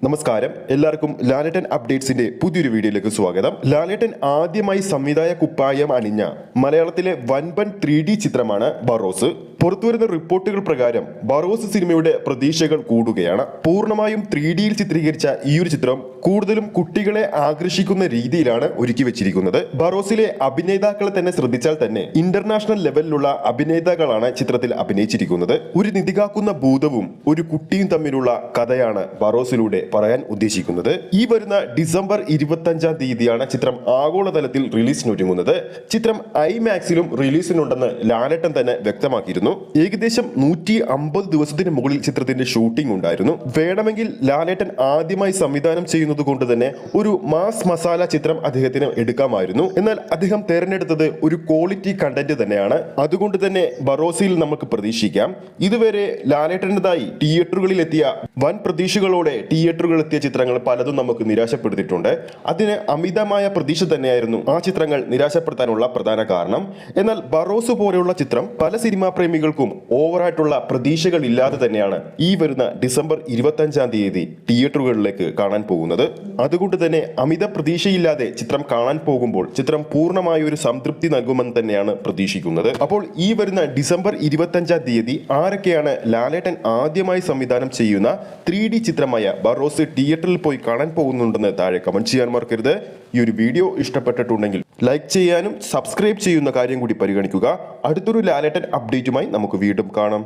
നമസ്കാരം, എല്ലാവർക്കും ലാലേട്ടൻ അപ്ഡേറ്റ്സിന്റെ പുതിയൊരു വീഡിയോയിലേക്ക് സ്വാഗതം. ലാലേട്ടൻ ആദ്യമായി സംവിധായ കുപ്പായം അണിഞ്ഞ മലയാളത്തിലെ വൻപൻ 3D ചിത്രമാണ് ബറോസ്. പുറത്തുവരുന്ന റിപ്പോർട്ടുകൾ പ്രകാരം ബറോസ് സിനിമയുടെ പ്രതീക്ഷകൾ കൂടുകയാണ്. പൂർണ്ണമായും 3Dയിൽ ചിത്രീകരിച്ച ഈ ഒരു ചിത്രം കൂടുതലും കുട്ടികളെ ആകർഷിക്കുന്ന രീതിയിലാണ് ഒരുക്കി വെച്ചിരിക്കുന്നത്. ബറോസിലെ അഭിനേതാക്കളെ തന്നെ ശ്രദ്ധിച്ചാൽ തന്നെ ഇന്റർനാഷണൽ ലെവലിലുള്ള അഭിനേതാക്കളാണ് ചിത്രത്തിൽ അഭിനയിച്ചിരിക്കുന്നത്. ഒരു നിധികാക്കുന്ന ഭൂതവും ഒരു കുട്ടിയും തമ്മിലുള്ള കഥയാണ് ബറോസിലൂടെ പറയാൻ ഉദ്ദേശിക്കുന്നത്. ഈ വരുന്ന ഡിസംബർ 25-ാം തീയതിയാണ് ചിത്രം ആഗോളതലത്തിൽ റിലീസിനൊരുങ്ങുന്നത്. ചിത്രം ഐമാക്സിലും റിലീസിനുണ്ടെന്ന് ലാലേട്ടൻ തന്നെ വ്യക്തമാക്കിയിരുന്നു. ഏകദേശം 150 ദിവസത്തിന് മുകളിൽ ചിത്രത്തിന്റെ ഷൂട്ടിംഗ് ഉണ്ടായിരുന്നു. വേണമെങ്കിൽ ലാലേട്ടൻ ആദ്യമായി സംവിധാനം ചെയ്യുന്നത് കൊണ്ട് തന്നെ ഒരു മാസ് മസാല ചിത്രം അദ്ദേഹത്തിന് എടുക്കാമായിരുന്നു. എന്നാൽ അദ്ദേഹം തെരഞ്ഞെടുത്തത് ഒരു ക്വാളിറ്റി കണ്ടന്റ് തന്നെയാണ്. അതുകൊണ്ട് തന്നെ ബറോസിൽ നമുക്ക് പ്രതീക്ഷിക്കാം. ഇതുവരെ ലാലേട്ടൻ്റെതായി തിയേറ്ററുകളിൽ എത്തിയ വൻ പ്രതീക്ഷകളോടെ തിയേറ്ററുകളിൽ എത്തിയ ചിത്രങ്ങൾ പലതും നമുക്ക് നിരാശപ്പെടുത്തിയിട്ടുണ്ട്. അതിന് അമിതമായ പ്രതീക്ഷ തന്നെയായിരുന്നു ആ ചിത്രങ്ങൾ നിരാശപ്പെടുത്താനുള്ള പ്രധാന കാരണം. എന്നാൽ ബറോസ് പോലെയുള്ള ചിത്രം പല സിനിമാ പ്രേമികൾക്കും ഓവറായിട്ടുള്ള പ്രതീക്ഷകൾ ഇല്ലാതെ തന്നെയാണ് ഈ വരുന്ന ഡിസംബർ 25-ാം തീയതി തിയേറ്ററുകളിലേക്ക് കാണാൻ പോകുന്നത്. അതുകൊണ്ട് തന്നെ അമിത പ്രതീക്ഷയില്ലാതെ ചിത്രം കാണാൻ പോകുമ്പോൾ ചിത്രം പൂർണ്ണമായ ഒരു സംതൃപ്തി നൽകുമെന്ന് തന്നെയാണ് പ്രതീക്ഷിക്കുന്നത്. അപ്പോൾ ഈ വരുന്ന ഡിസംബർ 25-ാം തീയതി ആരൊക്കെയാണ് ലാലേട്ടൻ ആദ്യമായി സംവിധാനം ചെയ്യുന്ന 3D ചിത്രമായ ബറോസ് തിയേറ്ററിൽ പോയി കാണാൻ പോകുന്നുണ്ടെന്ന് താഴെ കമന്റ് ചെയ്യാൻ മറക്കരുത്. ഈ ഒരു വീഡിയോ ഇഷ്ടപ്പെട്ടിട്ടുണ്ടെങ്കിൽ ലൈക്ക് ചെയ്യാനും സബ്സ്ക്രൈബ് ചെയ്യുന്ന കാര്യം കൂടി പരിഗണിക്കുക. അടുത്തൊരു ലാലേട്ടൻ അപ്ഡേറ്റുമായി നമുക്ക് വീണ്ടും കാണാം.